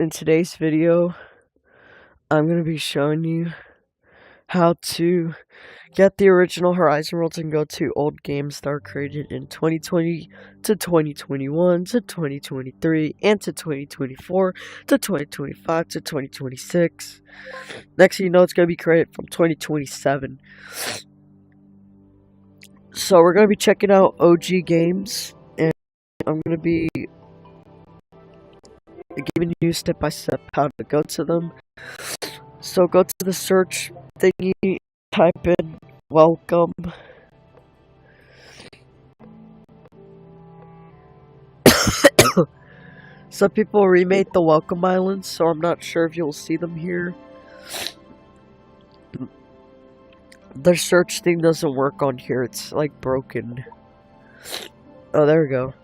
In today's video, I'm going to be showing you how to get the original Horizon Worlds and go to old games that are created in 2020 to 2021 to 2023 and to 2024 to 2025 to 2026. Next thing you know, it's going to be created from 2027. So we're going to be checking out OG games, and I'm going to be giving you step by step how to go to them. So go to the search thingy, type in welcome. Some people remade the welcome islands, so I'm not sure if you'll see them here. The search thing doesn't work on here, it's like broken. Oh, there we go.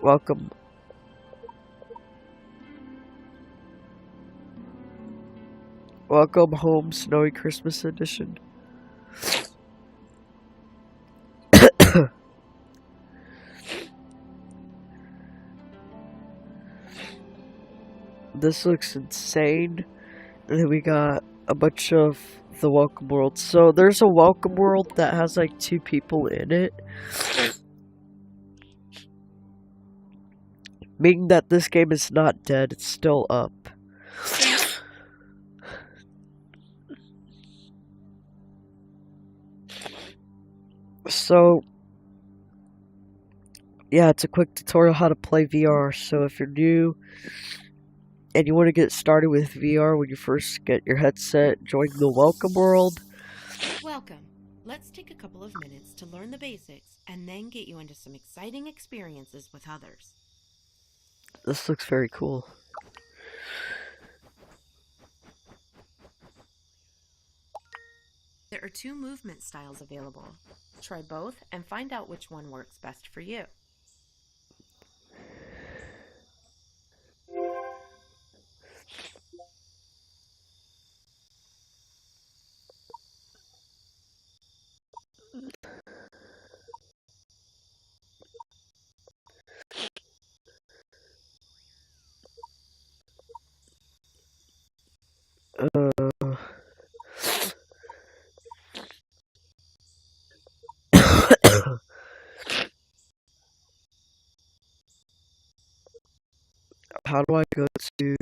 Welcome. Welcome Home Snowy Christmas Edition. This looks insane. And then we got a bunch of the welcome world. So there's a welcome world that has like 2 people in it. Meaning that this game is not dead, it's still up. So, yeah, it's a quick tutorial how to play VR. So if you're new and you want to get started with VR when you first get your headset, join the welcome world. Welcome. Let's take a couple of minutes to learn the basics and then get you into some exciting experiences with others. This looks very cool. There are 2 movement styles available. Try both and find out which one works best for you. How do I go to...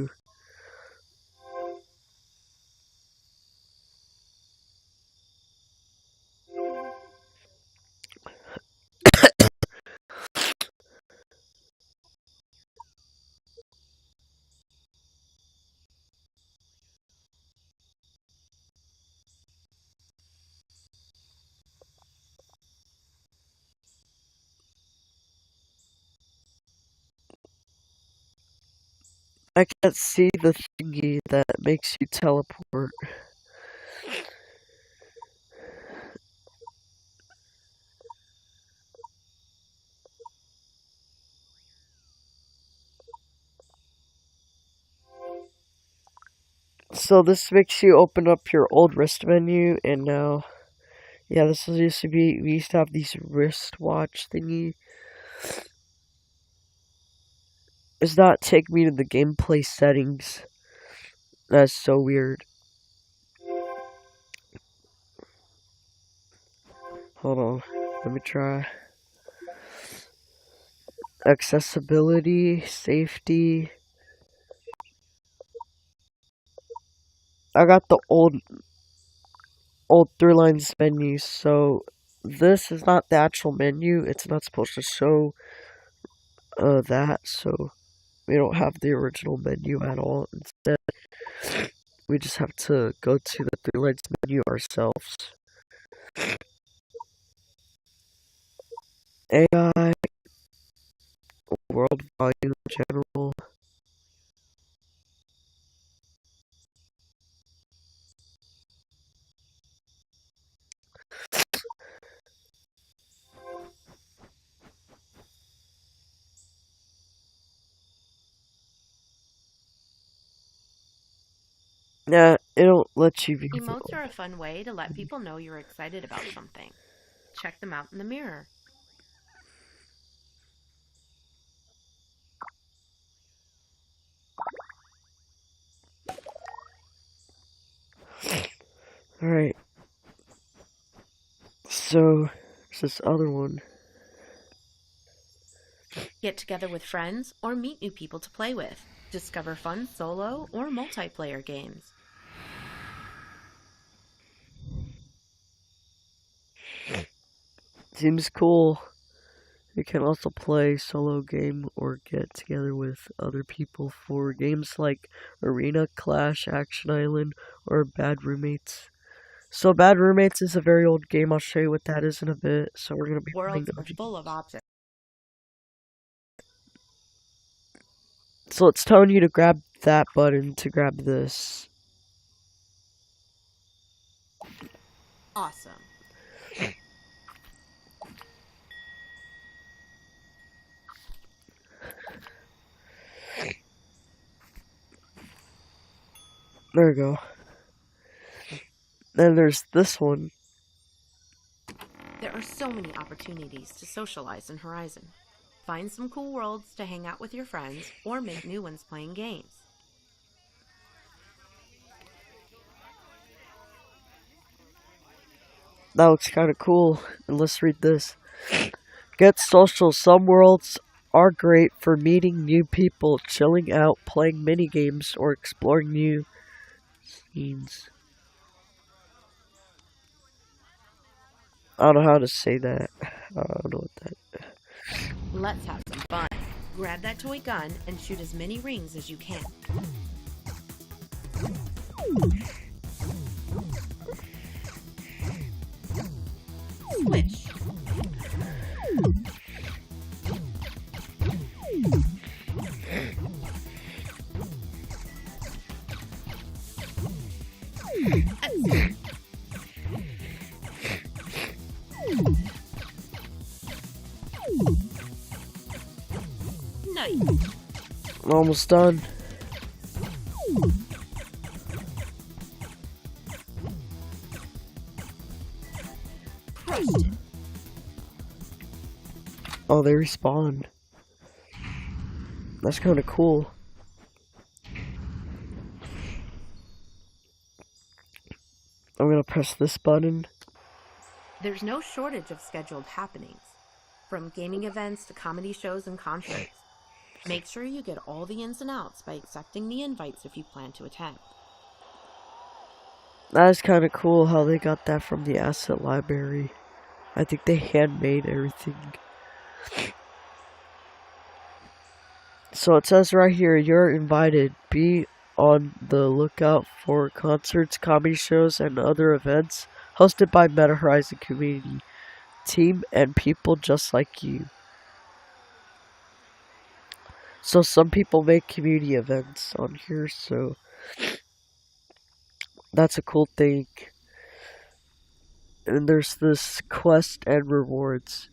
I can't see the thingy that makes you teleport. So this makes you open up your old wrist menu, and now, yeah, this used to be, we used to have these wristwatch thingy. Does not take me to the gameplay settings. That's so weird. Hold on, let me try. Accessibility, safety. I got the old 3 lines menu, so this is not the actual menu. It's not supposed to show that, so we don't have the original menu at all. Instead, we just have to go to the 3 lines menu ourselves. AI, world volume, general. Yeah, it'll let you view Emotes are a fun way to let people know you're excited about something. Check them out in the mirror. Alright, so there's this other one. Get together with friends or meet new people to play with. Discover fun solo or multiplayer games. Seems cool. You can also play solo game or get together with other people for games like Arena, Clash, Action Island, or Bad Roommates. So Bad Roommates is a very old game. I'll show you what that is in a bit. So we're gonna be playing Worlds are OG. full of options. So it's telling you to grab that button to grab this. Awesome. There we go. Then there's this one. There are so many opportunities to socialize in Horizon. Find some cool worlds to hang out with your friends or make new ones playing games. That looks kind of cool. And let's read this. Get social. Some worlds are great for meeting new people, chilling out, playing mini games, or exploring new scenes. I don't know how to say that. I don't know what that. Let's have some fun. Grab that toy gun and shoot as many rings as you can. Swish. Nice. I'm almost done. Crushed it. Oh, they respawn. That's kind of cool. I'm gonna press this button. There's no shortage of scheduled happenings, from gaming events to comedy shows and concerts. Make sure you get all the ins and outs by accepting the invites if you plan to attend. That is kind of cool how they got that from the asset library. I think they handmade everything. So it says right here, you're invited. Be on the lookout for concerts, comedy shows, and other events hosted by Meta Horizon community team and people just like you. So some people make community events on here, so that's a cool thing. And there's this quest and rewards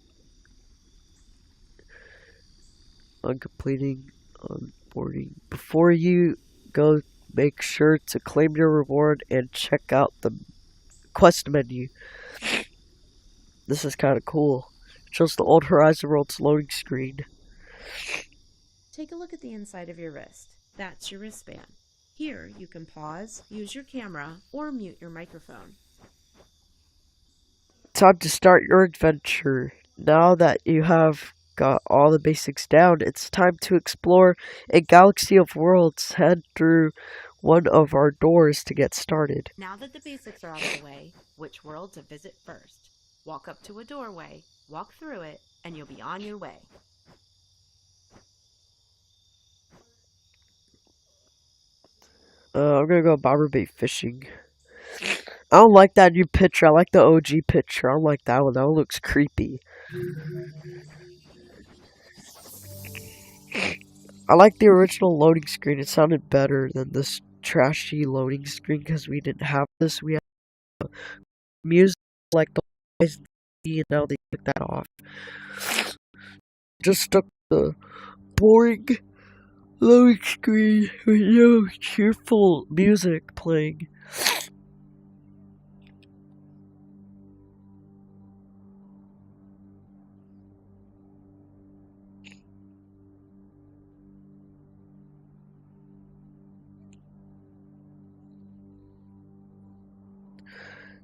on completing onboarding. Before you go, make sure to claim your reward and check out the quest menu. This is kind of cool. It shows the old Horizon World's loading screen. Take a look at the inside of your wrist. That's your wristband. Here, you can pause, use your camera, or mute your microphone. Time to start your adventure. Now that you have got all the basics down, it's time to explore a galaxy of worlds. Head through one of our doors to get started. Now that the basics are out of the way, which world to visit first? Walk up to a doorway, walk through it, and you'll be on your way. I'm gonna go bobber bait fishing. I don't like that new picture. I like the OG picture. I don't like that one. That one looks creepy. I like the original loading screen. It sounded better than this trashy loading screen because we didn't have this. We had music like the and now they took that off. Just stuck the boring loading screen with no cheerful music playing.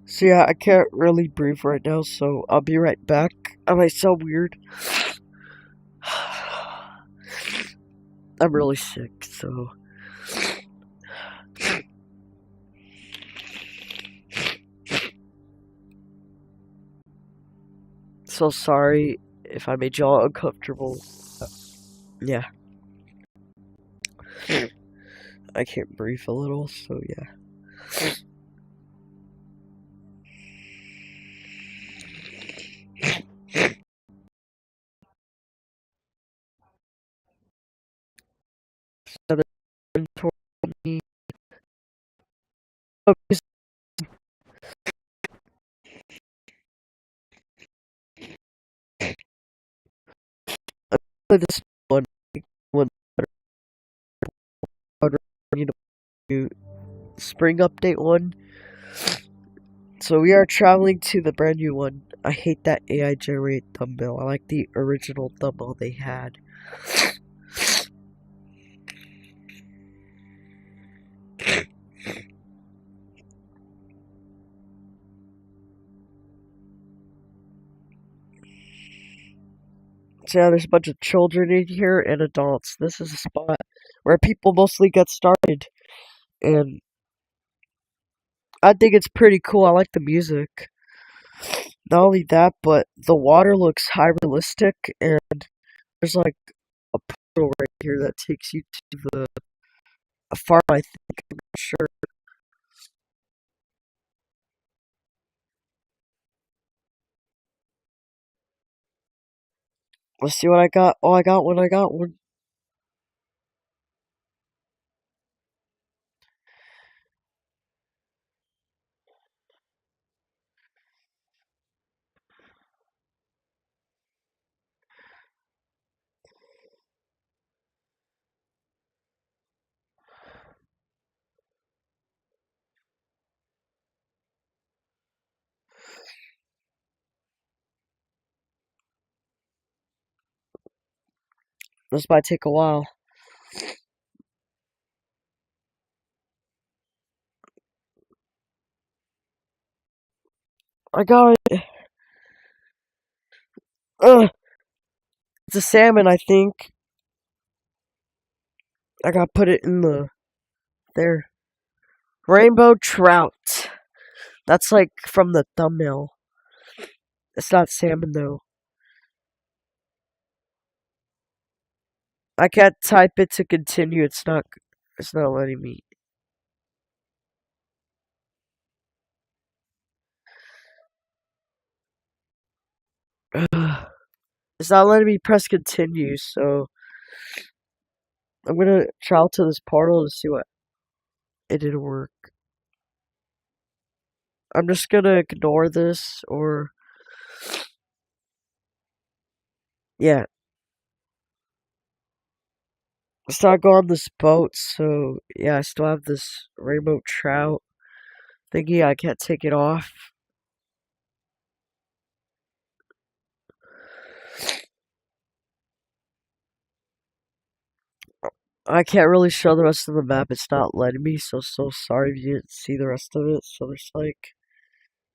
So yeah, I can't really breathe right now, so I'll be right back. I might sound weird. I'm really sick, so sorry if I made y'all uncomfortable. Yeah, I can't breathe a little, so yeah. Another friend told me, "Oh, this one, one, you know, spring update one. So we are traveling to the brand new one. I hate that AI generated thumbnail. I like the original thumbnail they had. So yeah, there's a bunch of children in here and adults. This is a spot where people mostly get started, and I think it's pretty cool. I like the music. Not only that, but the water looks high realistic, and there's like a portal right here that takes you to the a farm. I think I'm not sure. Let's see what I got. Oh, I got one. I got one. This might take a while. I got it. Ugh, it's a salmon, I think. I gotta put it in the there. Rainbow trout. That's like from the thumbnail. It's not salmon though. I can't type it to continue. It's not. It's not letting me. Ugh. It's not letting me press continue. So I'm gonna travel to this portal to see what. It didn't work. I'm just gonna ignore this or yeah. Let's not go on this boat. So yeah, I still have this rainbow trout thingy. I can't take it off. I can't really show the rest of the map. It's not letting me. So sorry if you didn't see the rest of it. So there's like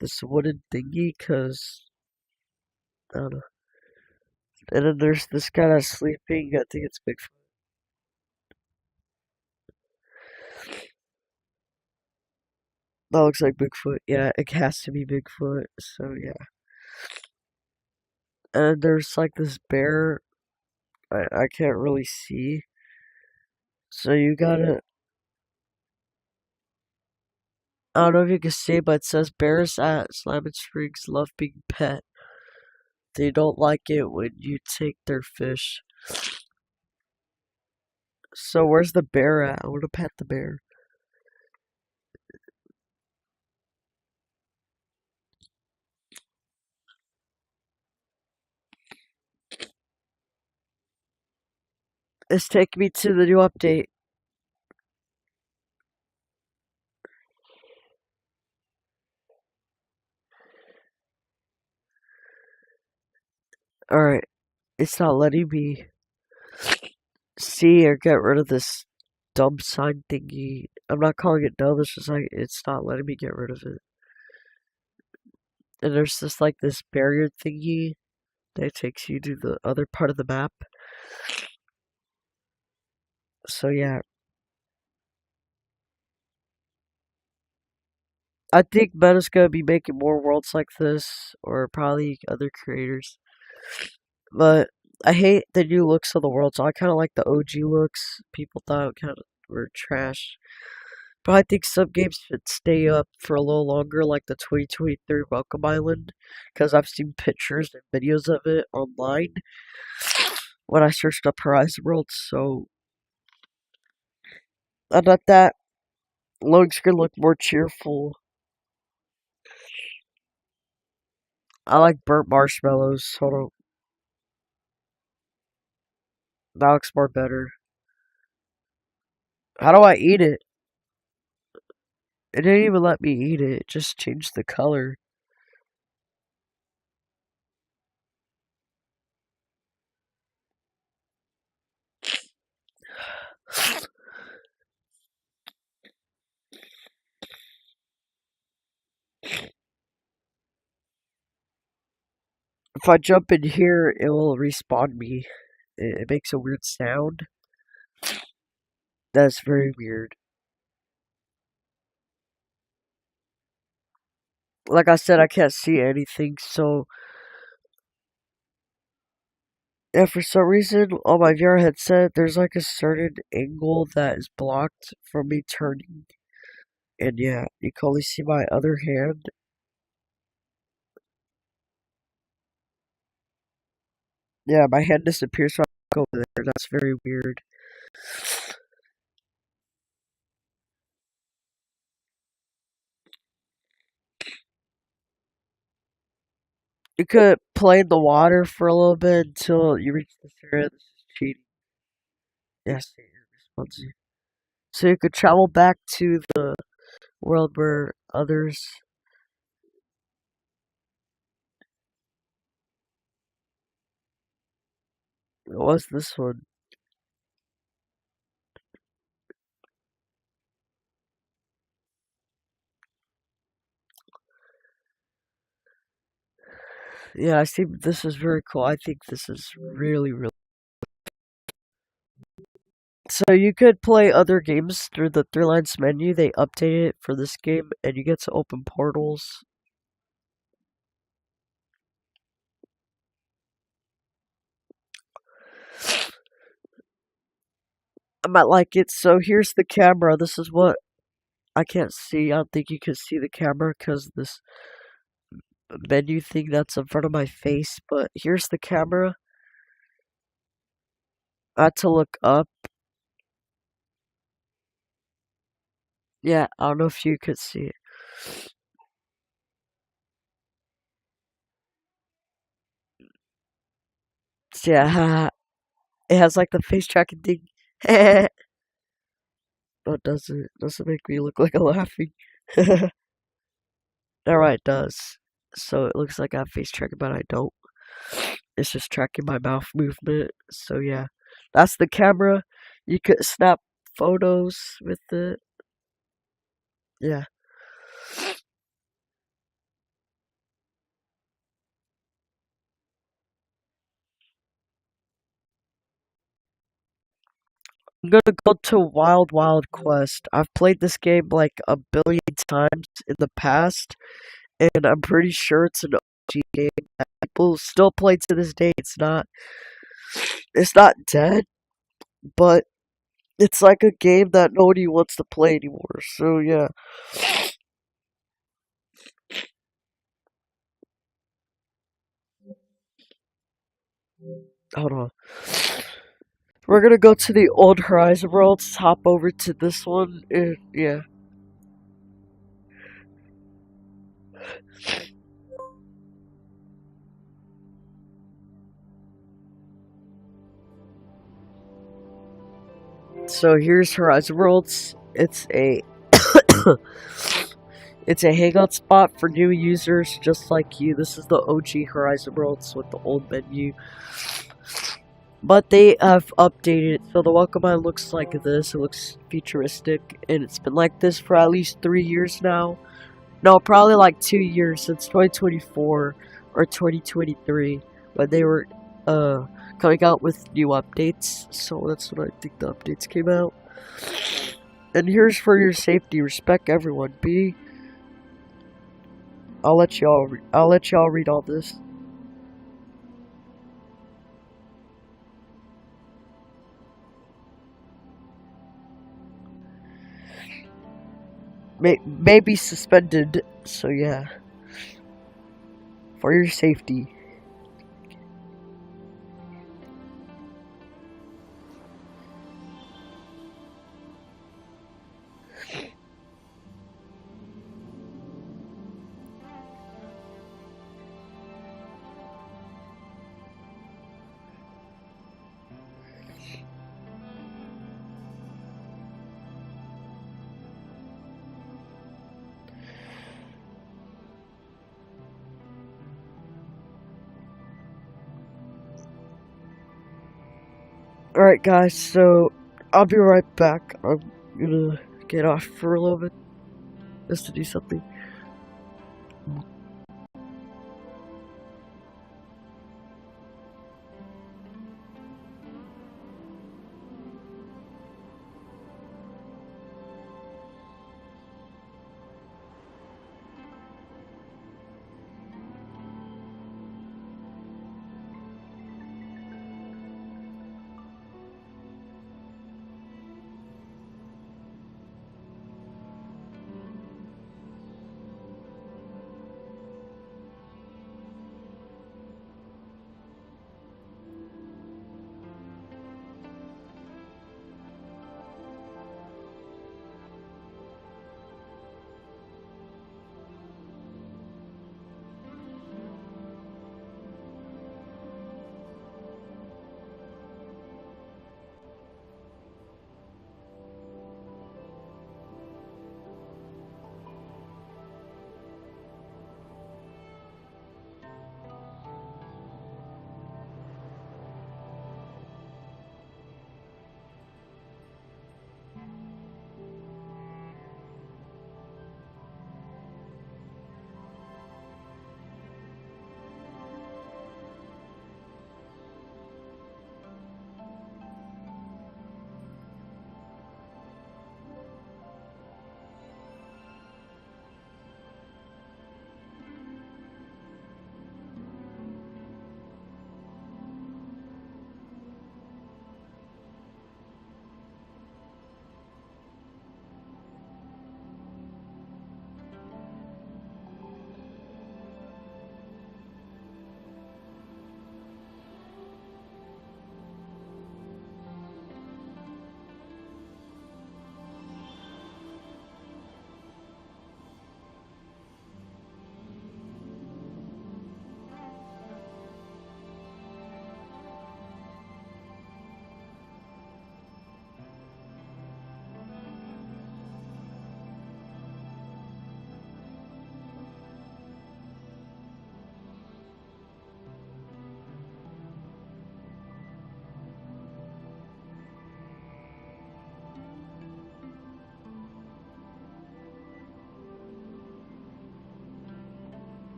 this wooden thingy, cause I don't know. And then there's this guy that's sleeping. I think it's Bigfoot. That looks like Bigfoot. Yeah, it has to be Bigfoot. So yeah. And there's like this bear. I can't really see. So you gotta. I don't know if you can see, but it says bears at Slam and Springs love being pet. They don't like it when you take their fish. So where's the bear at? I want to pet the bear. It's taking me to the new update. Alright, it's not letting me see or get rid of this dumb sign thingy. I'm not calling it dumb, it's just like it's not letting me get rid of it. And there's just like this barrier thingy that takes you to the other part of the map. So yeah, I think Meta's gonna be making more worlds like this, or probably other creators. But I hate the new looks of the world, so I kind of like the OG looks. People thought kind of were trash. But I think some games should stay up for a little longer, like the 2023 Welcome Island, because I've seen pictures and videos of it online when I searched up Horizon Worlds. So I thought that looks gonna look more cheerful. I like burnt marshmallows. Hold on, that looks more better. How do I eat it? It didn't even let me eat it. It just changed the color. If I jump in here, it will respawn me. It makes a weird sound. That's very weird. Like I said, I can't see anything, so yeah, for some reason on my VR headset, there's like a certain angle that is blocked from me turning, and yeah, you can only see my other hand. Yeah, my hand disappears when I go over there. That's very weird. You could play in the water for a little bit until you reach this area. This is cheating. Yes, it responds you. So you could travel back to the world where others. What's this one? Yeah, I see. This is very cool. I think this is really, really. So you could play other games through the Three Lines menu. They updated it for this game, and you get to open portals. I might like it. So here's the camera. This is what I can't see. I don't think you can see the camera because this menu thing that's in front of my face. But here's the camera. I had to look up. Yeah, I don't know if you could see it. So yeah, it has like the face tracking thing. No, it doesn't. It doesn't make me look like I'm laughing. Alright, it does. So it looks like I have face tracking, but I don't. It's just tracking my mouth movement. So yeah, that's the camera. You could snap photos with it. Yeah. I'm gonna go to Wild Wild Quest. I've played this game like a billion times in the past, and I'm pretty sure it's an OG game that people still play to this day. It's not dead, but it's like a game that nobody wants to play anymore. So yeah, hold on. We're gonna go to the old Horizon worlds, hop over to this one, and yeah. So here's Horizon Worlds. It's a hangout spot for new users just like you. This is the OG Horizon Worlds with the old menu. But they have updated it, so the welcome mat looks like this. It looks futuristic, and it's been like this for at least 3 years now. No, probably like 2 years since 2024 or 2023 when they were uh coming out with new updates. So that's when I think the updates came out. And here's for your safety: respect everyone. I'll let y'all read all this. Maybe suspended. So yeah, for your safety. Alright, guys, so I'll be right back. I'm gonna get off for a little bit just to do something.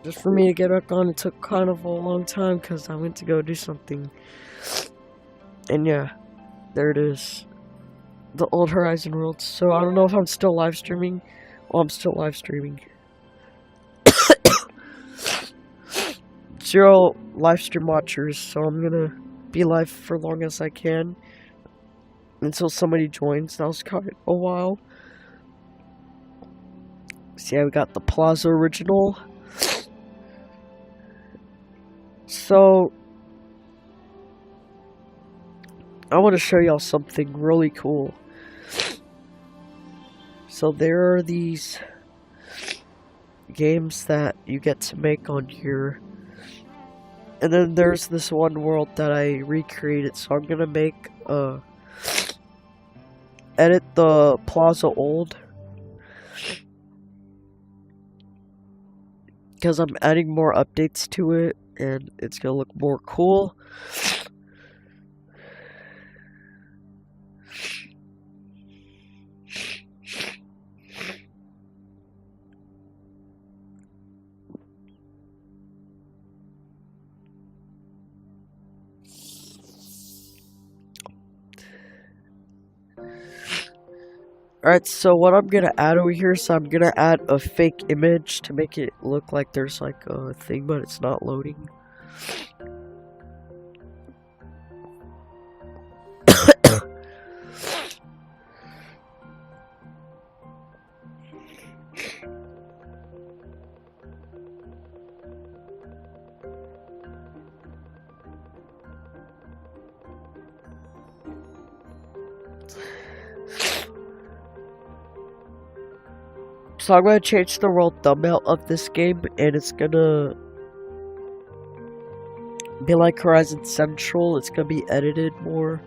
just for me to get back on, it took kind of a long time because I went to go do something. And yeah, there it is. The old Horizon Worlds. So I don't know if I'm still live streaming. Well, I'm still live streaming. 0 live stream watchers, so I'm gonna be live for long as I can until somebody joins. That was kind of a while. So yeah, we got the Plaza original. So I want to show y'all something really cool. So there are these games that you get to make on here. And then there's this one world that I recreated. So I'm gonna make edit the Plaza old, because I'm adding more updates to it and it's gonna look more cool. Alright, so what I'm gonna add over here, so I'm gonna add a fake image to make it look like there's like a thing, but it's not loading. So I'm gonna change the world thumbnail of this game, and it's gonna be like Horizon Central. It's gonna be edited more.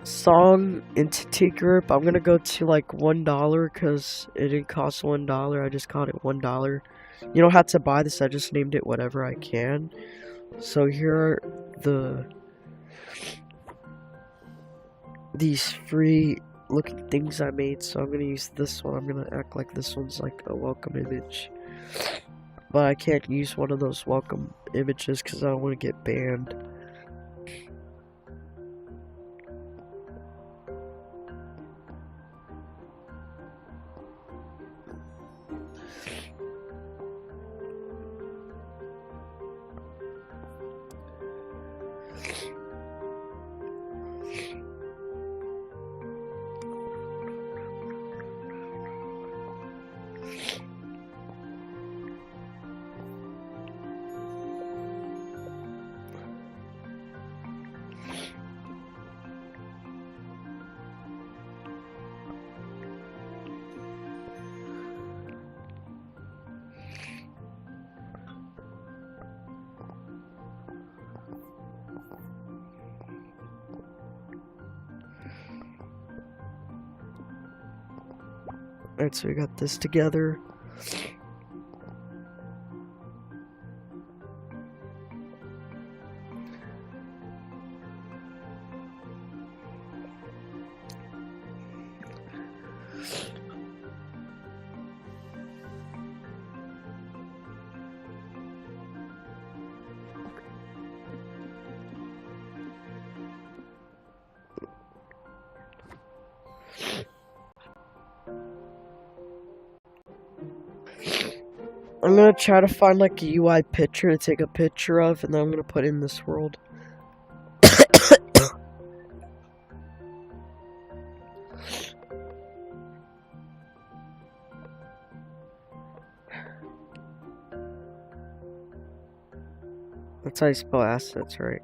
Song entity group. I'm gonna go to like $1 because it didn't cost $1. I just called it $1. You don't have to buy this. I just named it whatever I can. So here are these free looking things I made. So I'm gonna use this one. I'm gonna act like this one's like a welcome image. But I can't use one of those welcome images because I don't want to get banned. Alright, so we got this together. I'm gonna try to find like a UI picture to take a picture of, and then I'm gonna put in this world. That's how you spell assets, right?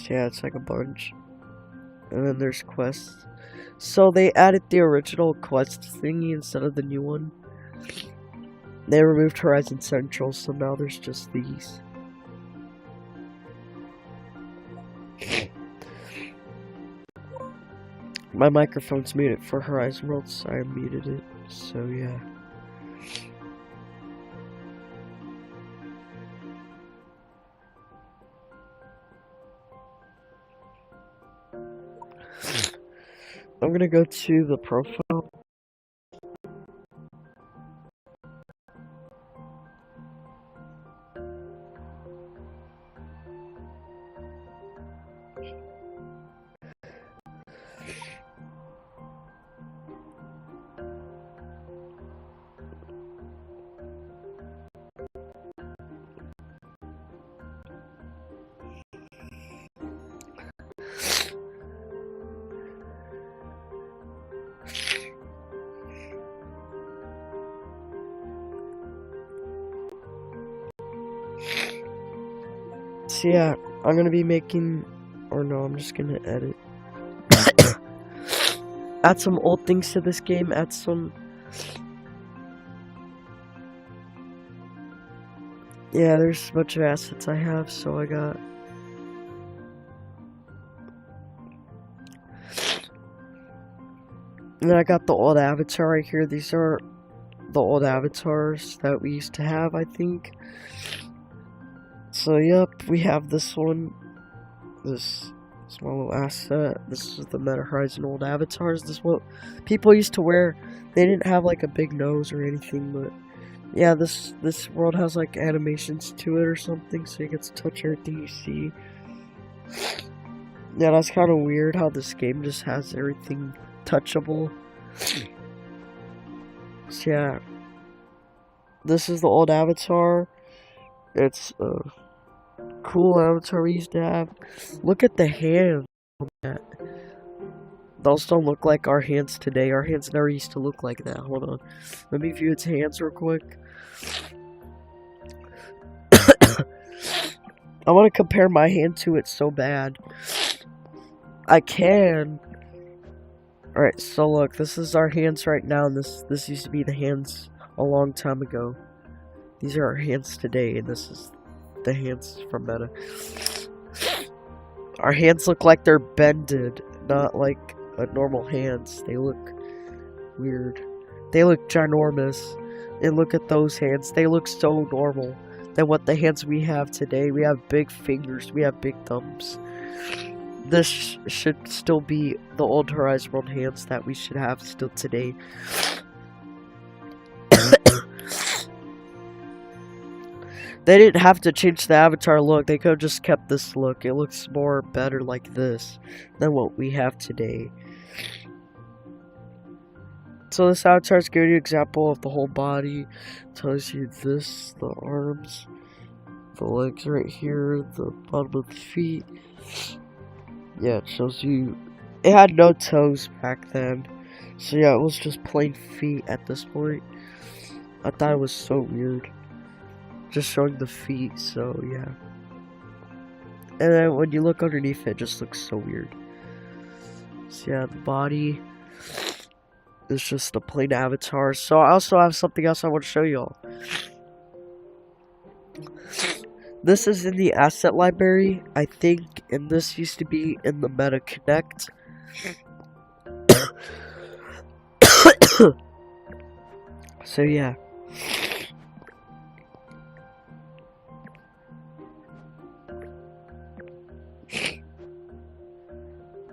Yeah, it's like a bunch. And then there's quests. So they added the original quest thingy instead of the new one. They removed Horizon Central, so now there's just these. My microphone's muted for Horizon Worlds, so I muted it. So yeah. I'm gonna go to the profile. So yeah, I'm gonna be making, or no, I'm just gonna edit. Add some old things to this game, add some... Yeah, there's a bunch of assets I have, so I got... And then I got the old avatar right here. These are the old avatars that we used to have, I think. So yep, we have this one. This small little asset. This is the Meta Horizon old avatars. This is what people used to wear. They didn't have like a big nose or anything, but yeah, this world has like animations to it or something, so you get to touch everything you see. Yeah, that's kind of weird how this game just has everything touchable. So yeah, this is the old avatar. It's a cool avatar we used to have. Look at the hands on that. Those don't look like our hands today. Our hands never used to look like that. Hold on. Let me view its hands real quick. I want to compare my hand to it so bad. I can. Alright, so look, this is our hands right now, and this used to be the hands a long time ago. These are our hands today, and this is the hands from Meta. Our hands look like they're bended, not like normal hands. They look weird. They look ginormous. And look at those hands. They look so normal than what the hands we have today. We have big fingers. We have big thumbs. This should still be the old Horizon World hands that we should have still today. They didn't have to change the avatar look. They could have just kept this look. It looks more better like this than what we have today. So this avatar is giving you an example of the whole body. Tells you this, the arms, the legs right here, the bottom of the feet. Yeah, it shows you. It had no toes back then. So yeah, it was just plain feet at this point. I thought it was so weird. Just showing the feet, so yeah. And then when you look underneath it just looks so weird. So yeah, the body is just a plain avatar. So I also have something else I want to show y'all. This is in the asset library, I think, and this used to be in the Meta Connect. So yeah.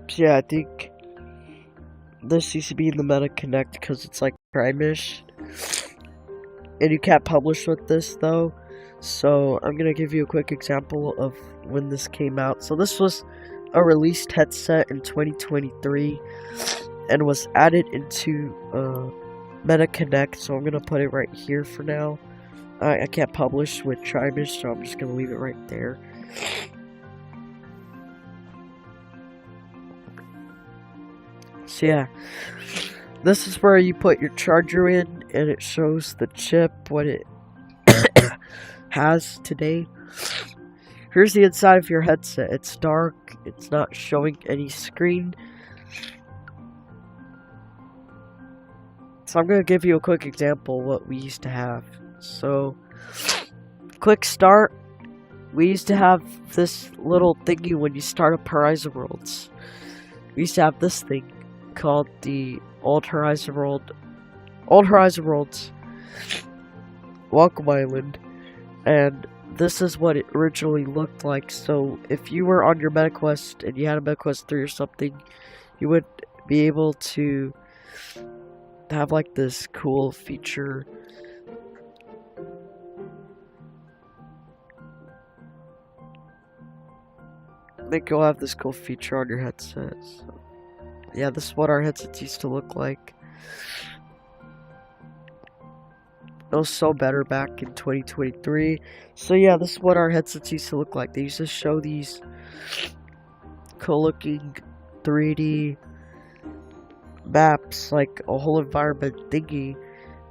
So yeah, I think this used to be in the Meta Connect because it's like Prime-ish. And you can't publish with this though. So I'm gonna give you a quick example of when this came out. So this was a released headset in 2023 and was added into Meta Connect. So I'm gonna put it right here for now. I can't publish with Prime-ish, so I'm just gonna leave it right there. So yeah, this is where you put your charger in, and it shows the chip, what it has today. Here's the inside of your headset. It's dark, it's not showing any screen. So I'm gonna give you a quick example of what we used to have. So, quick start. We used to have this little thingy when you start up Horizon Worlds. We used to have this thing called the Old Horizon Worlds Welcome Island, and this is what it originally looked like. So if you were on your MetaQuest and you had a MetaQuest 3 or something, you would be able to have like this cool feature. I think you'll have this cool feature on your headset. So, yeah, this is what our headsets used to look like. It was so better back in 2023. So yeah, this is what our headsets used to look like. They used to show these cool looking 3D maps, like a whole environment thingy.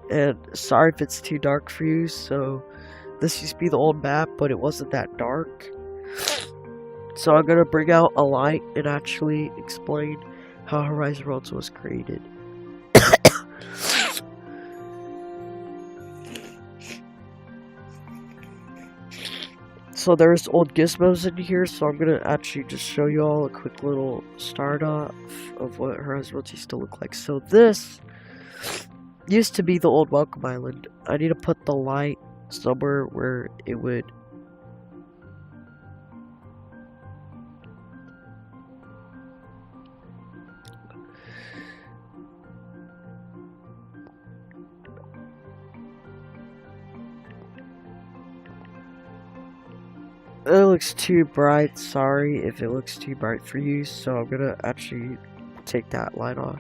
And sorry if it's too dark for you, so this used to be the old map, but it wasn't that dark. So I'm gonna bring out a light and actually explain how Horizon Worlds was created. So there's old gizmos in here, so I'm gonna actually just show you all a quick little start off of what Horizon Worlds used to look like. So this used to be the old Welcome Island. I need to put the light somewhere where it would. It looks too bright, sorry if it looks too bright for you, so I'm gonna actually take that light off.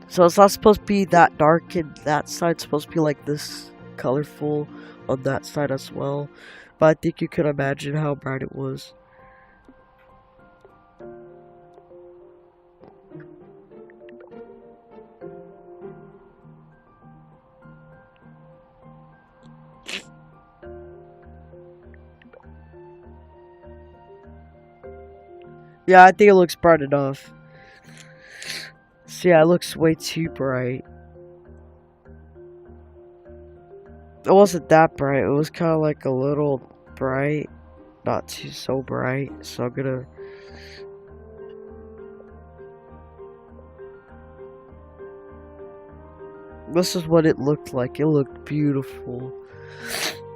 So it's not supposed to be that dark, and that side's supposed to be like this colorful on that side as well. But I think you could imagine how bright it was. Yeah, I think it looks bright enough. So yeah, it looks way too bright. It wasn't that bright, it was kind of like a little bright. Not too so bright, so I'm gonna... This is what it looked like. It looked beautiful.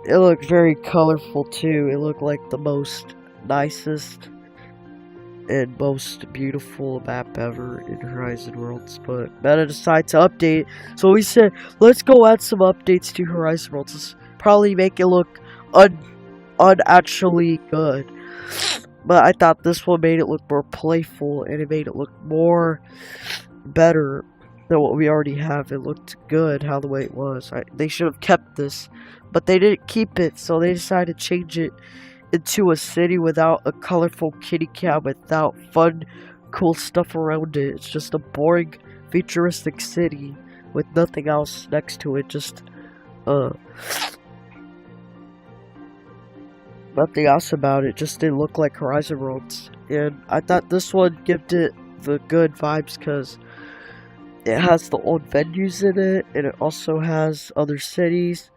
It looked very colorful too. It looked like the most nicest and most beautiful map ever in Horizon Worlds, but Meta decided to update. So we said, let's go add some updates to Horizon Worlds. Let's probably make it look unactually good. But I thought this one made it look more playful, and it made it look more better than what we already have. It looked good how the way it was. They should have kept this, but they didn't keep it, so they decided to change it into a city without a colorful kitty cat, without fun, cool stuff around it. It's just a boring, futuristic city with nothing else next to it. Just, nothing else about it. Just didn't look like Horizon Worlds. And I thought this one gave it the good vibes because it has the old venues in it, and it also has other cities,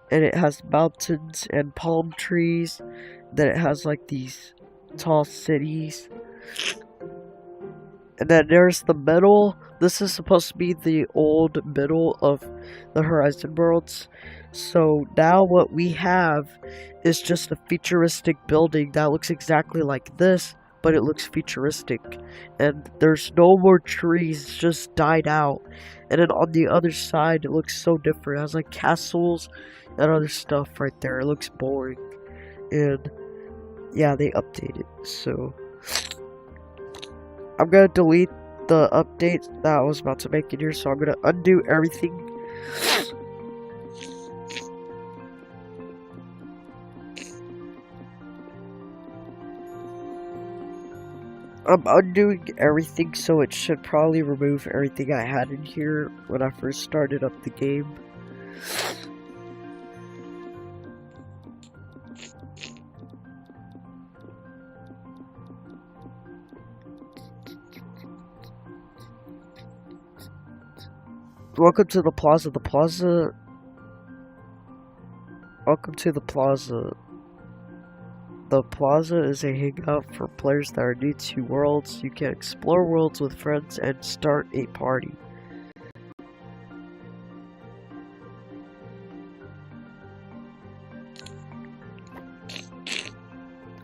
and it has mountains and palm trees. Then it has like these tall cities, and then there's the middle This is supposed to be the old middle of the Horizon worlds. So now what we have is just a futuristic building that looks exactly like this, but it looks futuristic. And there's no more trees, it's just died out. And then on the other side, it looks so different. It has like castles and other stuff right there. It looks boring. And yeah, they updated. So I'm gonna delete the update that I was about to make in here, so I'm gonna undo everything. I'm undoing everything, so it should probably remove everything I had in here when I first started up the game. Welcome to the plaza. Welcome to the plaza. The plaza is a hangout for players that are new to worlds. You can explore worlds with friends and start a party.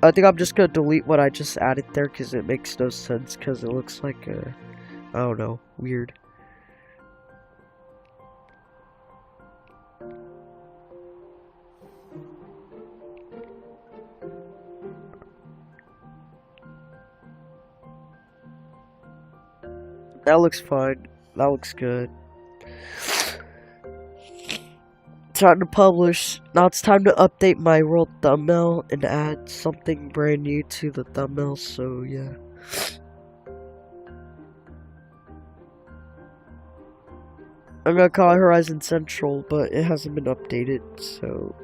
I think I'm just gonna delete what I just added there because it makes no sense, because it looks like a, I don't know, weird. That looks fine. That looks good. Time to publish. Now it's time to update my world thumbnail and add something brand new to the thumbnail, so yeah. I'm gonna call it Horizon Central, but it hasn't been updated, so.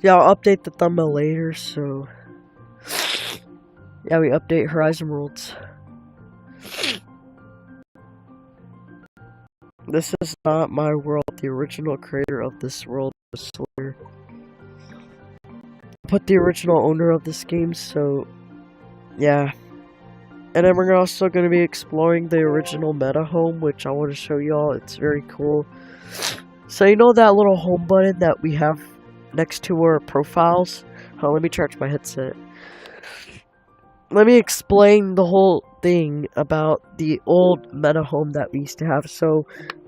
Yeah, I'll update the thumbnail later, so. Yeah, we update Horizon Worlds. This is not my world. The original creator of this world was Slayer. Put the original owner of this game, so. Yeah. And then we're also going to be exploring the original meta home, which I want to show y'all. It's very cool. So you know that little home button that we have next to our profiles? Oh, let me charge my headset. Let me explain the whole thing about the old meta home that we used to have. So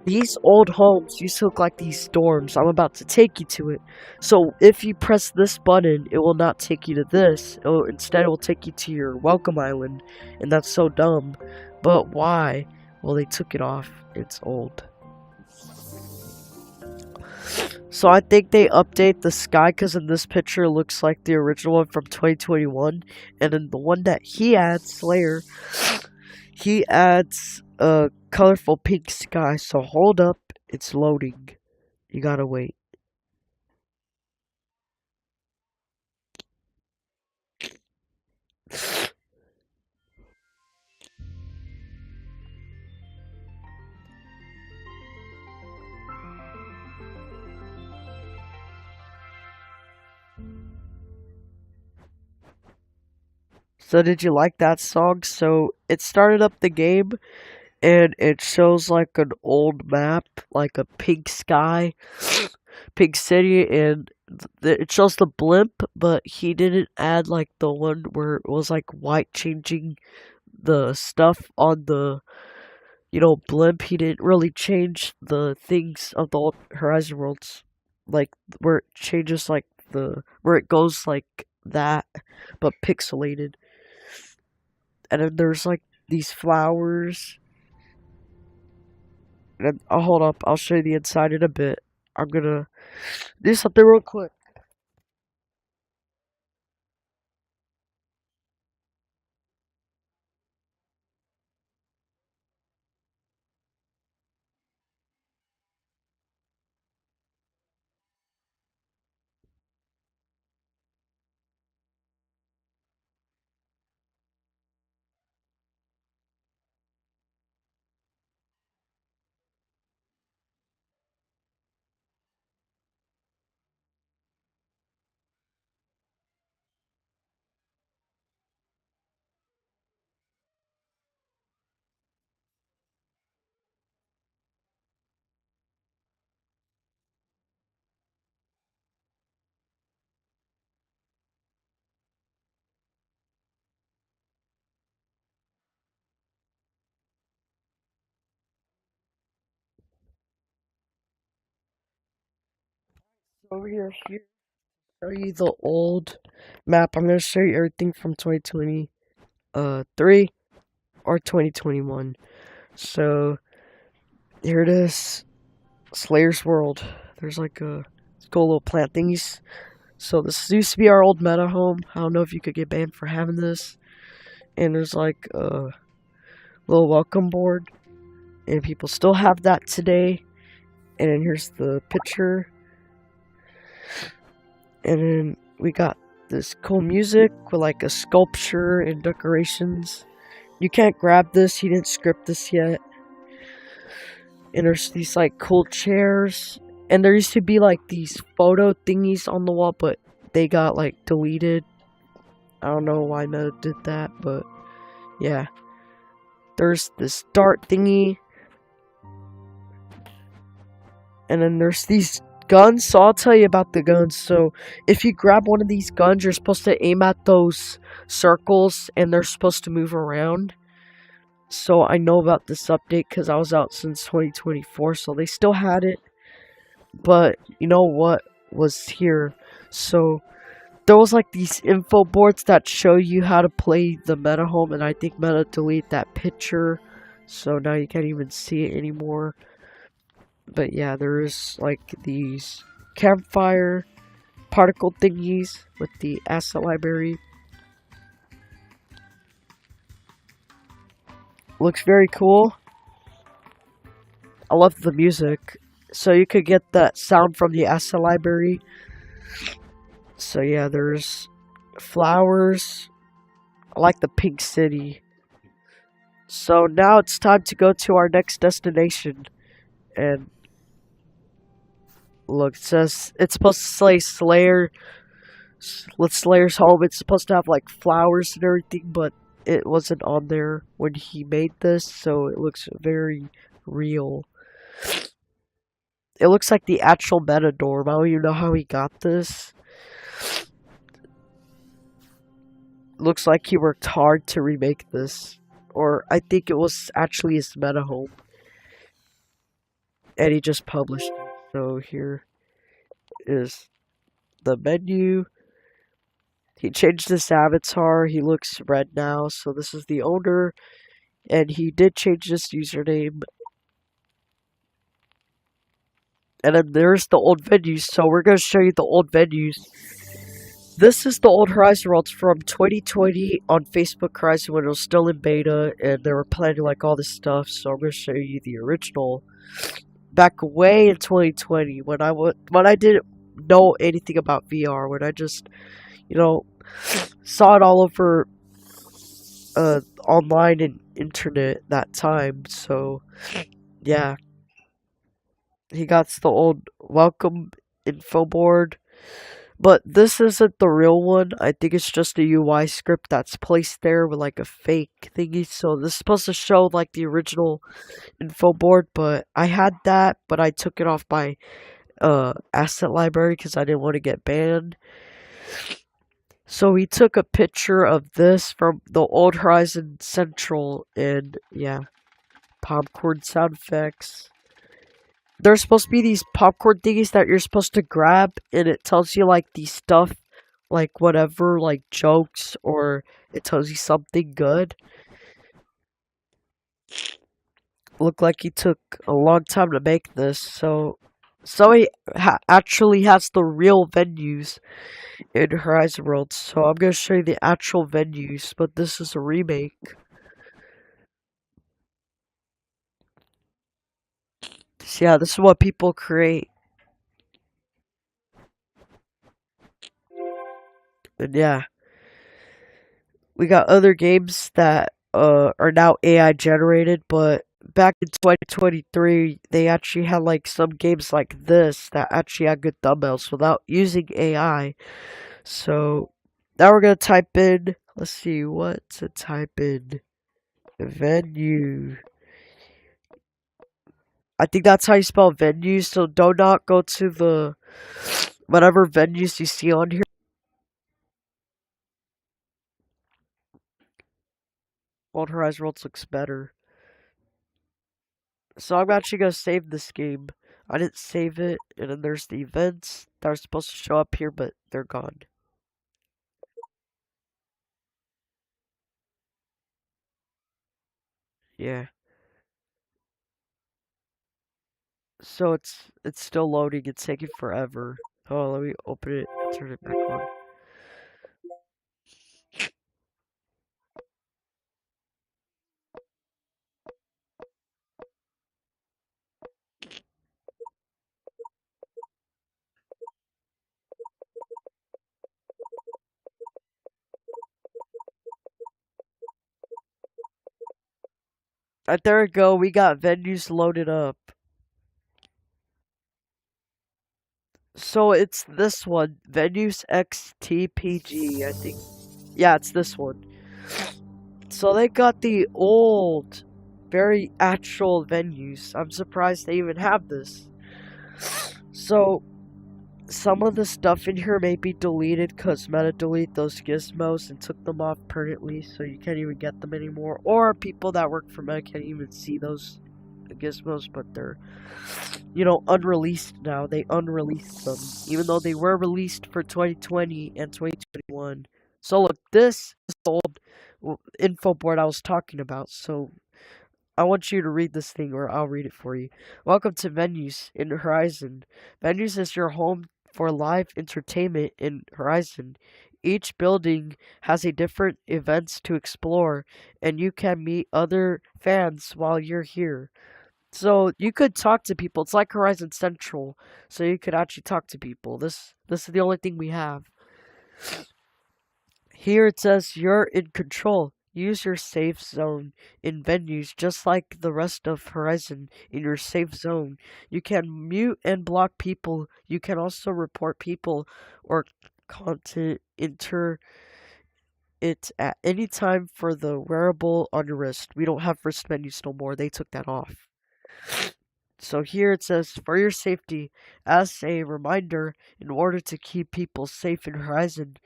these old homes used to look like these dorms. I'm about to take you to it. So if you press this button, it will not take you to this. Instead, it will take you to your welcome island. And that's so dumb. But why? Well, they took it off. It's old. So I think they update the sky, because in this picture it looks like the original one from 2021. And then the one that he adds, Slayer, he adds a colorful pink sky. So hold up, it's loading. You gotta wait. So did you like that song? So it started up the game and it shows like an old map, like a pink sky, pink city, and it shows the blimp, but he didn't add like the one where it was like white changing the stuff on the, blimp. He didn't really change the things of the old Horizon worlds, like where it changes like where it goes like that, but pixelated. And then there's like these flowers. And I'll hold up. I'll show you the inside in a bit. I'm gonna do something real quick. over here, show you the old map. I'm gonna show you everything from 2023 or 2021. So here it is, Slayer's World. There's like a cool little plant thingies. So this used to be our old meta home. I don't know if you could get banned for having this. And there's like a little welcome board, and people still have that today. And then here's the picture. And then we got this cool music with like a sculpture and decorations. You can't grab this, he didn't script this yet. And there's these like cool chairs. And there used to be like these photo thingies on the wall, but they got like deleted. I don't know why Meta did that, but yeah. There's this dart thingy. And then there's these guns, so I'll tell you about the guns. So if you grab one of these guns, you're supposed to aim at those circles and they're supposed to move around. So I know about this update because I was out since 2024, so they still had it. But you know what was here? So there was like these info boards that show you how to play the meta home, and I think Meta deleted that picture, so now you can't even see it anymore. But yeah, there's like these campfire particle thingies with the asset library. Looks very cool. I love the music. So you could get that sound from the asset library. So yeah, there's flowers. I like the pink city. So now it's time to go to our next destination. And look, it says it's supposed to say Slayer. With Slayer's home, it's supposed to have like flowers and everything, but it wasn't on there when he made this, so it looks very real. It looks like the actual meta dorm. I don't even know how he got this. Looks like he worked hard to remake this. Or I think it was actually his meta home. And he just published it. So here is the menu. He changed his avatar. He looks red now. So this is the owner. And he did change his username. And then there's the old venues. So we're going to show you the old venues. This is the old Horizon Worlds from 2020 on Facebook Horizon when it was still in beta. And they were planning like all this stuff. So I'm going to show you the original. Back way in 2020 when I didn't know anything about VR. When I just, saw it all over online and internet that time. So yeah, he got the old welcome info board, but this isn't the real one. I think it's just a UI script that's placed there with like a fake thingy. So this is supposed to show like the original info board, but I had that, but I took it off my asset library because I didn't want to get banned. So we took a picture of this from the old Horizon Central, and yeah, popcorn sound effects. There's supposed to be these popcorn thingies that you're supposed to grab, and it tells you like the stuff, like whatever, like jokes, or it tells you something good. Looked like he took a long time to make this, so he actually has the real venues in Horizon Worlds. So I'm gonna show you the actual venues, but this is a remake. So yeah, this is what people create. And yeah, we got other games that are now AI generated, but back in 2023, they actually had like some games like this that actually had good thumbnails without using AI. So now we're gonna type in, let's see what to type in. Venue. I think that's how you spell venues, so do not go to the whatever venues you see on here. Old Horizon Worlds looks better. So I'm actually gonna save this game. I didn't save it, and then there's the events that are supposed to show up here, but they're gone. Yeah. So it's still loading. It's taking forever. Oh, let me open it and turn it back on. There we go. We got venues loaded up. So it's this one, Venues XTPG, I think. Yeah, it's this one. So they got the old, very actual venues. I'm surprised they even have this. So some of the stuff in here may be deleted because Meta deleted those gizmos and took them off permanently, so you can't even get them anymore. Or people that work for Meta can't even see those gizmos, but they're, unreleased now. They unreleased them, even though they were released for 2020 and 2021. So look, this is the old info board I was talking about. So I want you to read this thing, or I'll read it for you. Welcome to Venues in Horizon. Venues is your home for live entertainment in Horizon. Each building has a different events to explore, and you can meet other fans while you're here. So you could talk to people. It's like Horizon Central, so you could actually talk to people. This is the only thing we have. Here it says you're in control. Use your safe zone in venues just like the rest of Horizon in your safe zone. You can mute and block people. You can also report people or content enter it at any time for the wearable on your wrist. We don't have wrist menus no more. They took that off. So here it says, for your safety, as a reminder, in order to keep people safe in Horizon,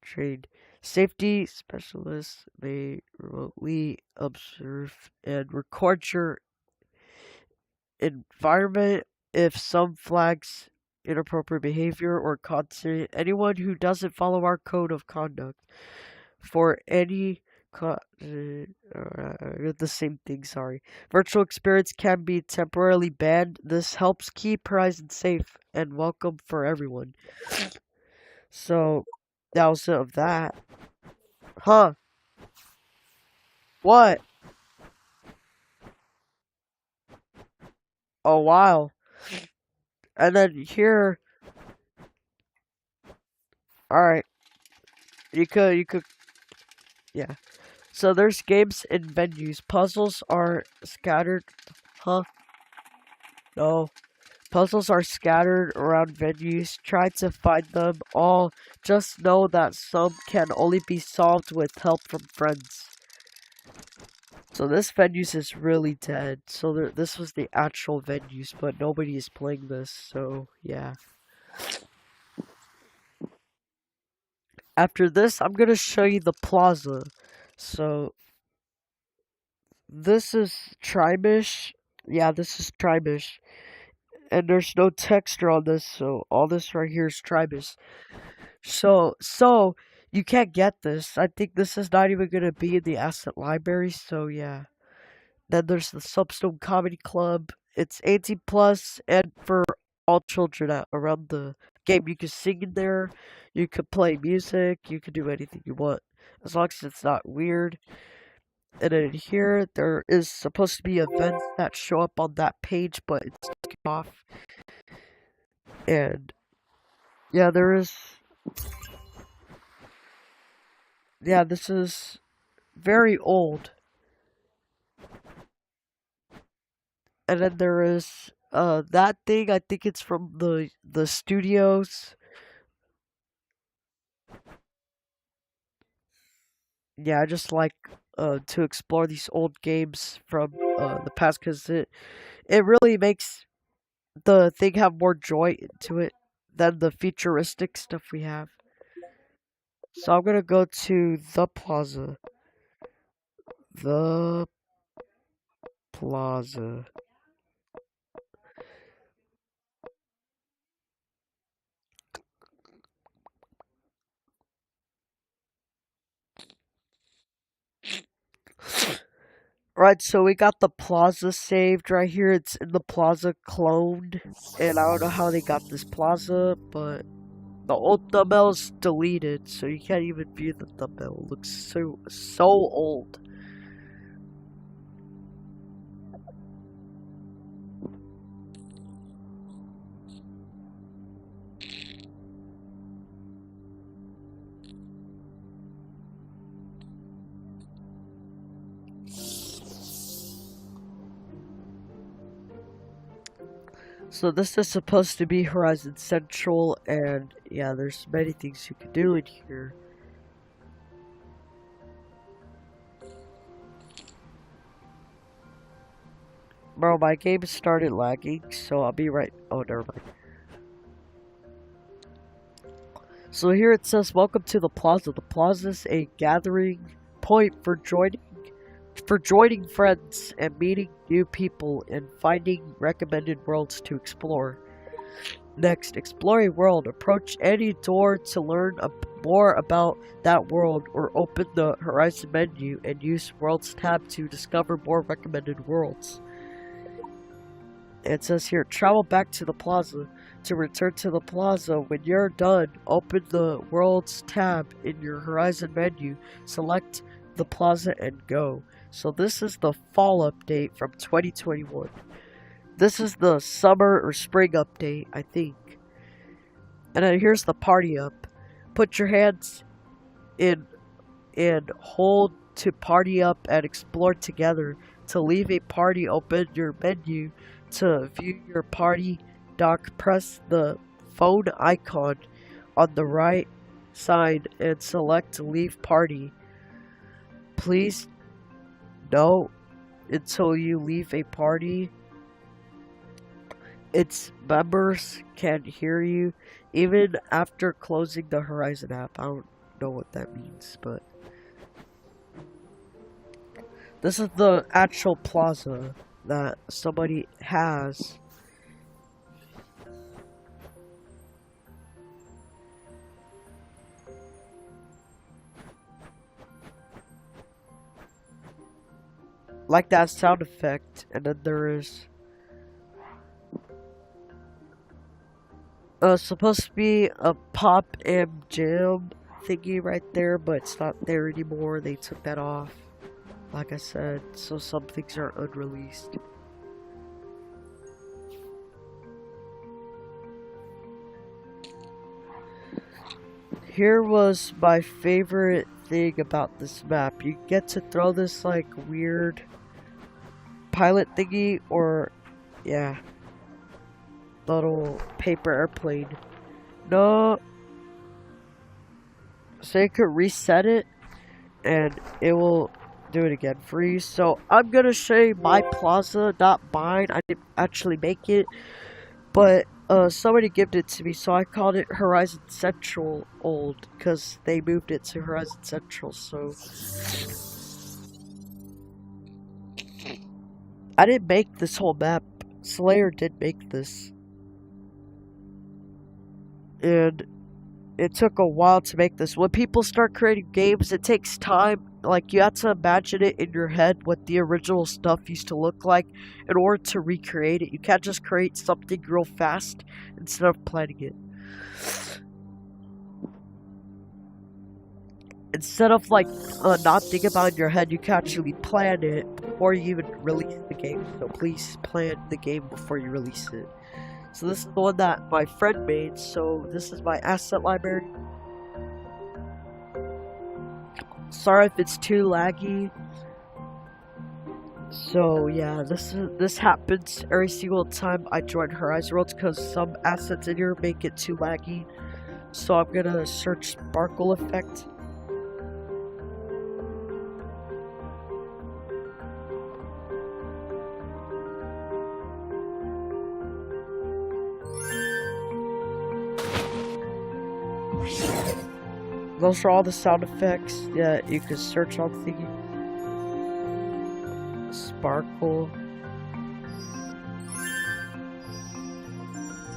trained safety specialists may remotely observe and record your environment if some flags inappropriate behavior or content. Anyone who doesn't follow our code of conduct for any the same thing, sorry. Virtual experience can be temporarily banned. This helps keep Horizon safe and welcome for everyone. So that was it of that. Huh? What? Oh wow. And then here, all right. You could, yeah. So there's games and venues. Puzzles are scattered. Huh? No. Puzzles are scattered around venues. Try to find them all. Just know that some can only be solved with help from friends. So this venues is really dead. So this was the actual venues, but nobody is playing this. So yeah. After this, I'm gonna show you the plaza. So this is Trimish. Yeah, this is Trimish. And there's no texture on this, so all this right here is Trimish. So you can't get this. I think this is not even gonna be in the asset library, so yeah. Then there's the Substone Comedy Club. It's 18 plus and for all children around the game. You can sing in there, you could play music, you can do anything you want. As long as it's not weird. And then here, there is supposed to be events that show up on that page, but it's taken off. And yeah, there is. Yeah, this is very old. And then there is that thing. I think it's from the studios. Yeah, I just like to explore these old games from the past because it really makes the thing have more joy to it than the futuristic stuff we have. So I'm gonna go to the plaza. The plaza. Right, so we got the plaza saved right here. It's in the plaza cloned. And I don't know how they got this plaza, but the old thumbnail's deleted, so you can't even view the thumbnail. It looks so old. So this is supposed to be Horizon Central, and yeah, there's many things you can do in here. Bro, my game started lagging, so I'll be right. Oh, never mind. So here it says, "Welcome to the Plaza." The Plaza is a gathering point for joining friends and meeting new people and finding recommended worlds to explore. Next, explore a world. Approach any door to learn more about that world, or open the Horizon menu and use Worlds tab to discover more recommended worlds. It says here, travel back to the plaza. To return to the plaza, when you're done, open the Worlds tab in your Horizon menu, select the plaza, and go. So this is the fall update from 2021. This is the summer or spring update, I think. And then here's the party up. Put your hands in and hold to party up and explore together. To leave a party, open your menu. To view your party dock, press the phone icon on the right side and select leave party. Please no until you leave a party. Its members can hear you even after closing the Horizon app. I don't know what that means, but this is the actual plaza that somebody has. Like that sound effect, and then there is supposed to be a pop and jam thingy right there, but it's not there anymore. They took that off, like I said, so some things are unreleased. Here was my favorite thing about this map. You get to throw this like weird pilot thingy, or yeah, little paper airplane. No, so you could reset it and it will do it again for you. So I'm gonna show you my plaza, not mine. I didn't actually make it, but somebody gifted it to me, so I called it Horizon Central old because they moved it to Horizon Central. So I didn't make this whole map. Slayer did make this, and it took a while to make this. When people start creating games, it takes time. Like, you have to imagine it in your head what the original stuff used to look like in order to recreate it. You can't just create something real fast instead of planning it. Instead of like not thinking about it in your head, you can actually plan it before you even release the game. So please plan the game before you release it. So this is the one that my friend made. So this is my asset library. Sorry if it's too laggy. So yeah, this happens every single time I join Horizon Worlds because some assets in here make it too laggy. So I'm gonna search sparkle effect. Those are all the sound effects that you can search on thingy. Sparkle.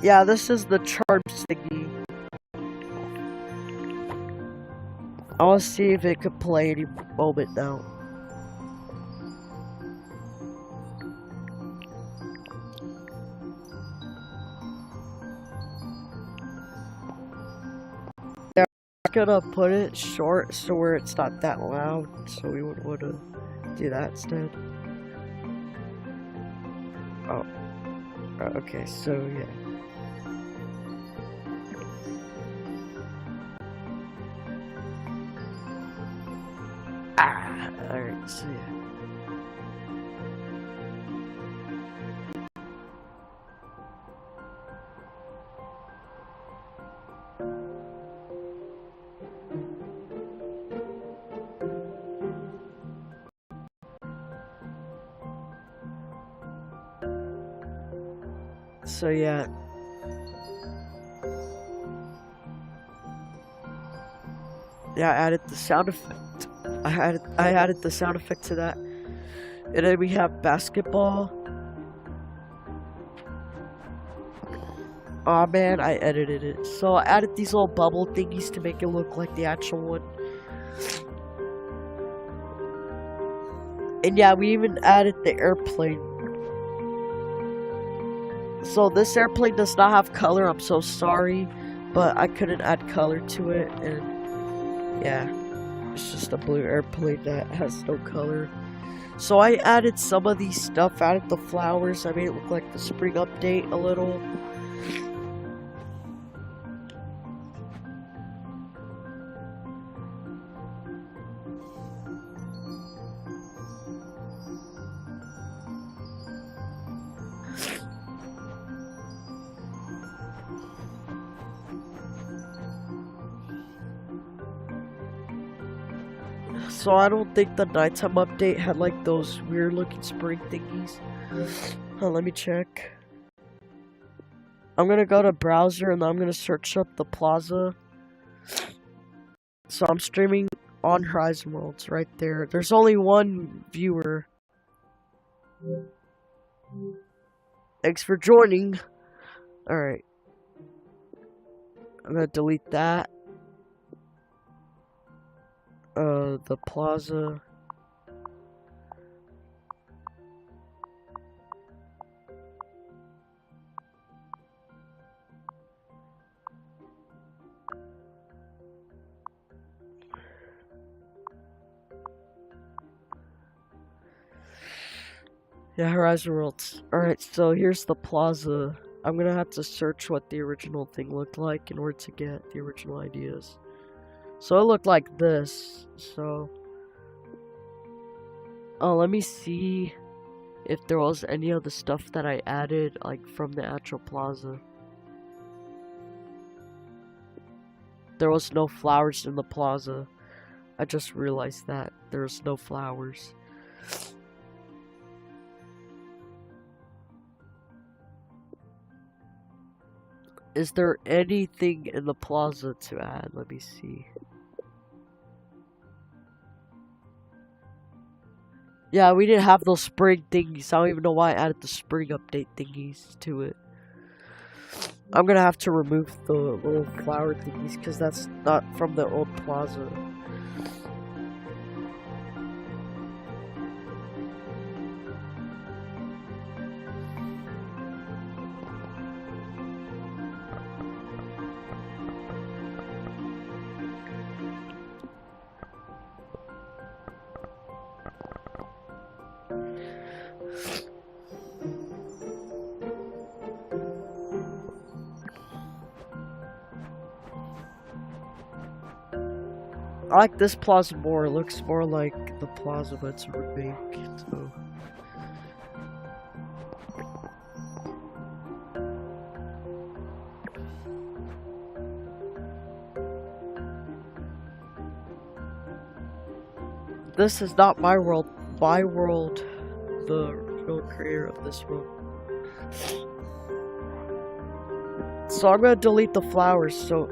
Yeah, this is the charms thingy. I want to see if it could play any moment now. just gonna put it short so where it's not that loud. So we would want to do that instead. Oh, okay. So yeah. Alright, so yeah. So yeah. Yeah, I added the sound effect. I added the sound effect to that. And then we have basketball. Oh man, I edited it. So I added these little bubble thingies to make it look like the actual one. And yeah, we even added the airplane. So this airplane does not have color, I'm so sorry. But I couldn't add color to it, and yeah. It's just a blue airplane that has no color. So I added some of these stuff, added the flowers, I made it look like the spring update a little. So I don't think the nighttime update had like those weird looking spring thingies. Let me check. I'm gonna go to browser and I'm gonna search up the plaza. So I'm streaming on Horizon Worlds right there. There's only one viewer. Thanks for joining. Alright. I'm gonna delete that. The plaza. Yeah, Horizon Worlds. Alright, so here's the plaza. I'm gonna have to search what the original thing looked like in order to get the original ideas. So it looked like this. So, oh, let me see if there was any of the stuff that I added, like from the actual plaza. There was no flowers in the plaza. I just realized that there's no flowers. Is there anything in the plaza to add? Let me see. Yeah, we didn't have those spring thingies. I don't even know why I added the spring update thingies to it. I'm gonna have to remove the little flower thingies because that's not from the old plaza. I like this plaza more. It looks more like the plaza, but it's a remake. So. This is not my world. My world, the real creator of this world. So I'm gonna delete the flowers. So.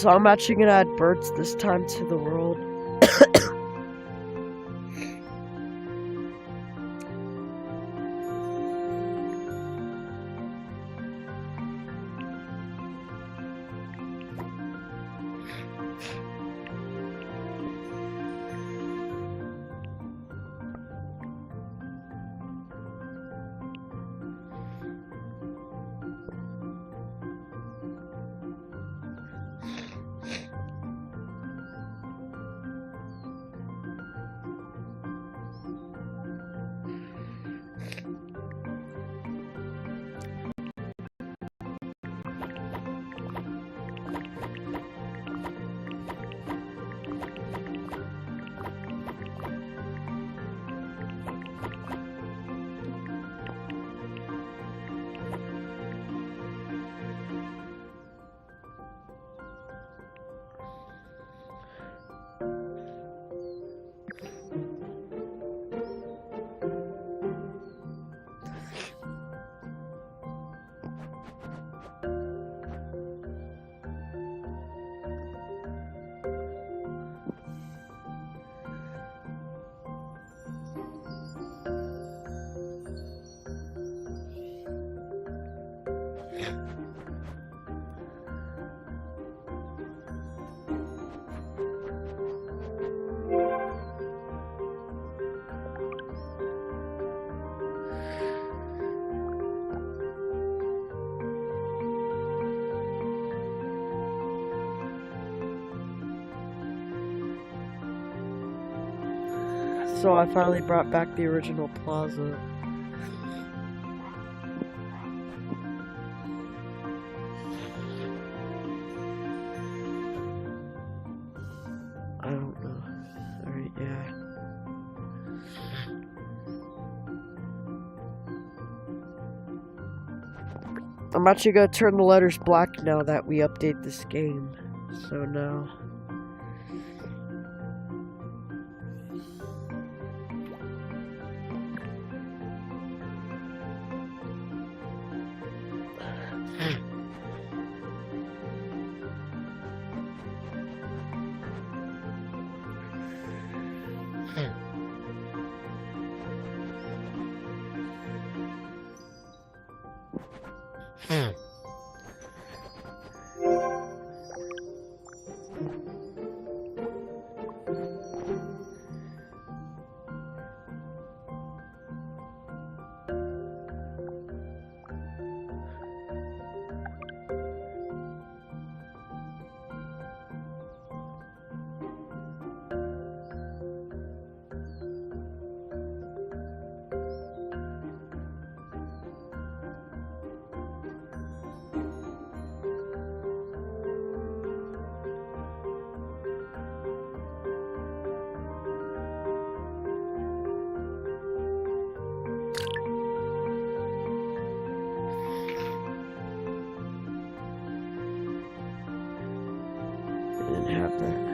So I'm actually gonna add birds this time to the world. So I finally brought back the original plaza. I don't know. Alright, yeah. I'm actually gonna turn the letters black now that we update this game. So now. Didn't have that.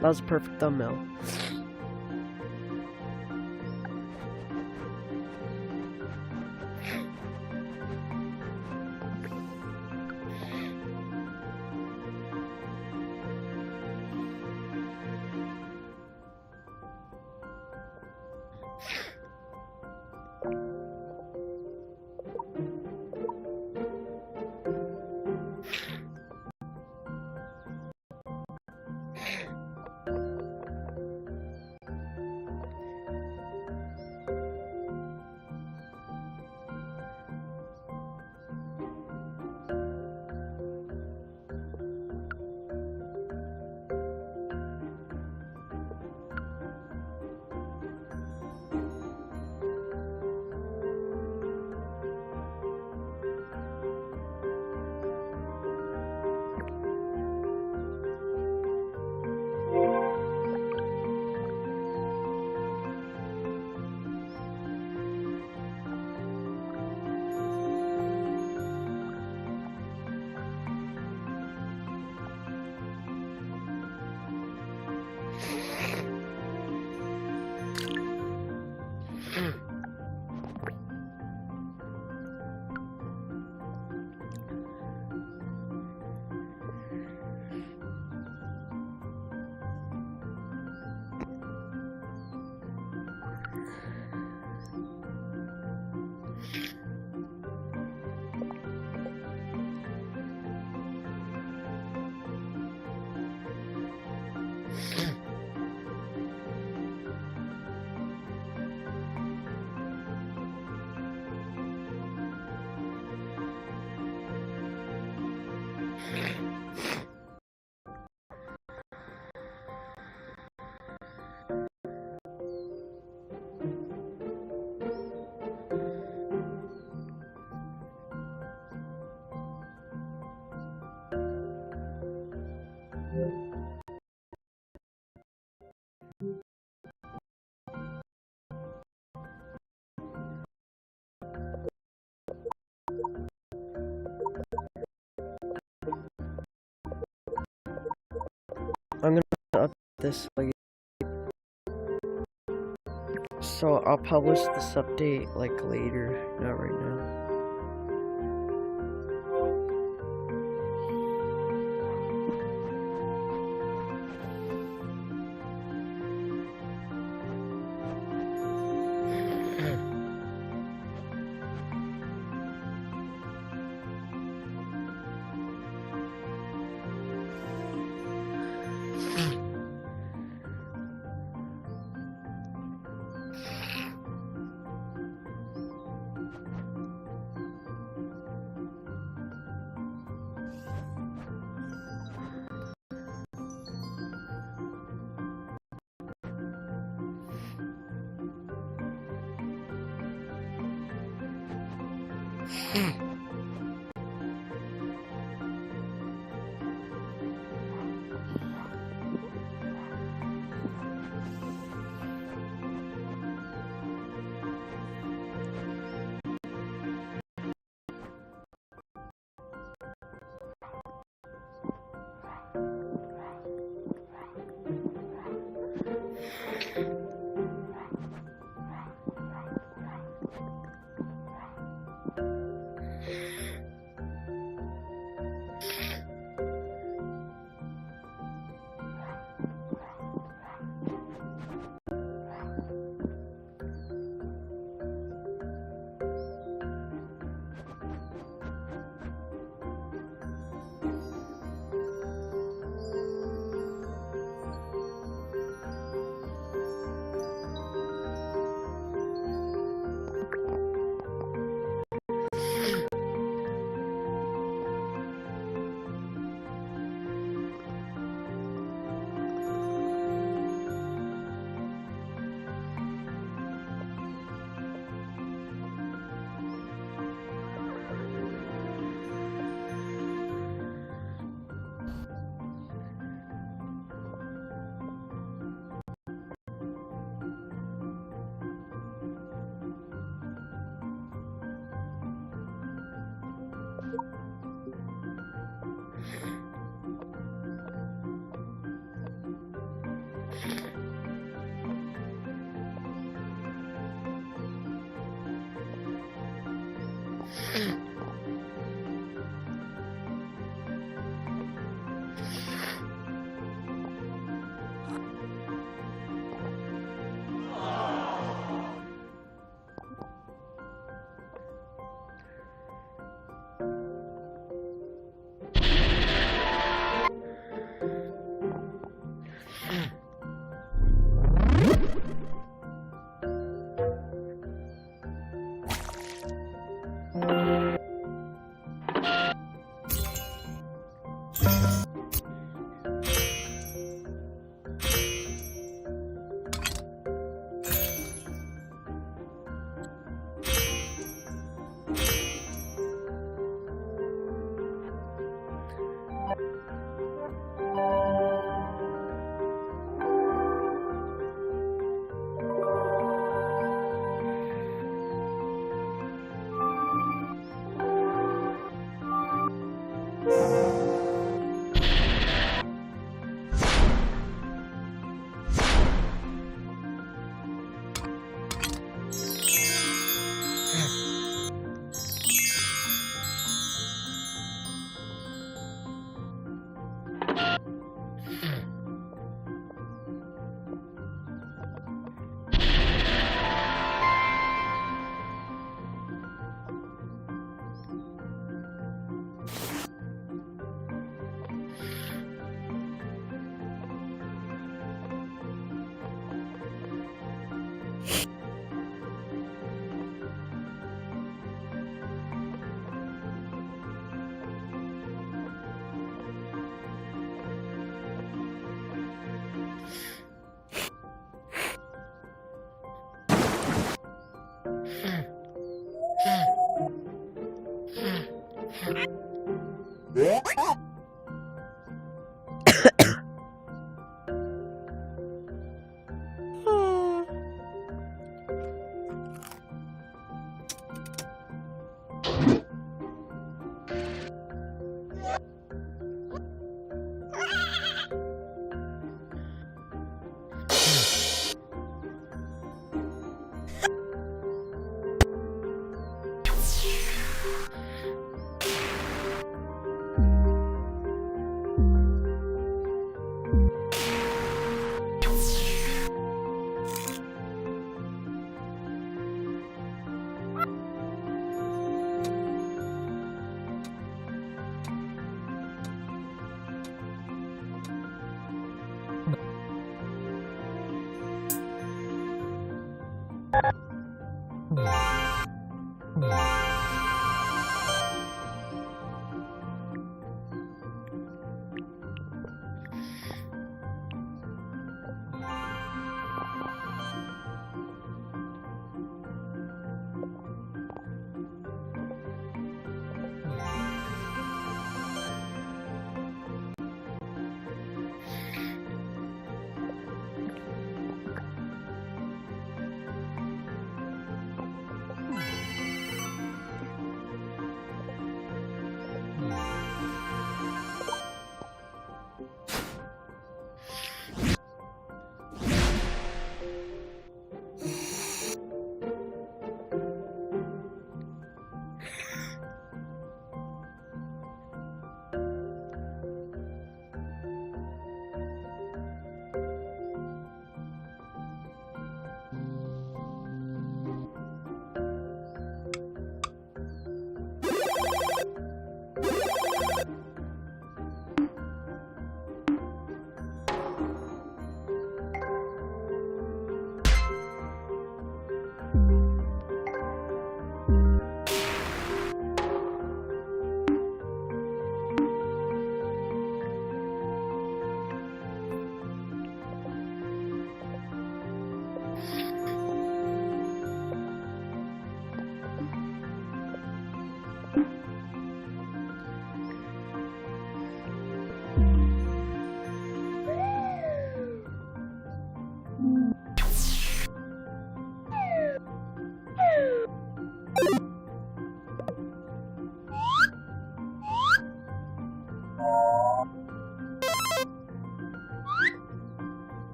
That was a perfect thumbnail. this like. So I'll publish this update like later, not right now.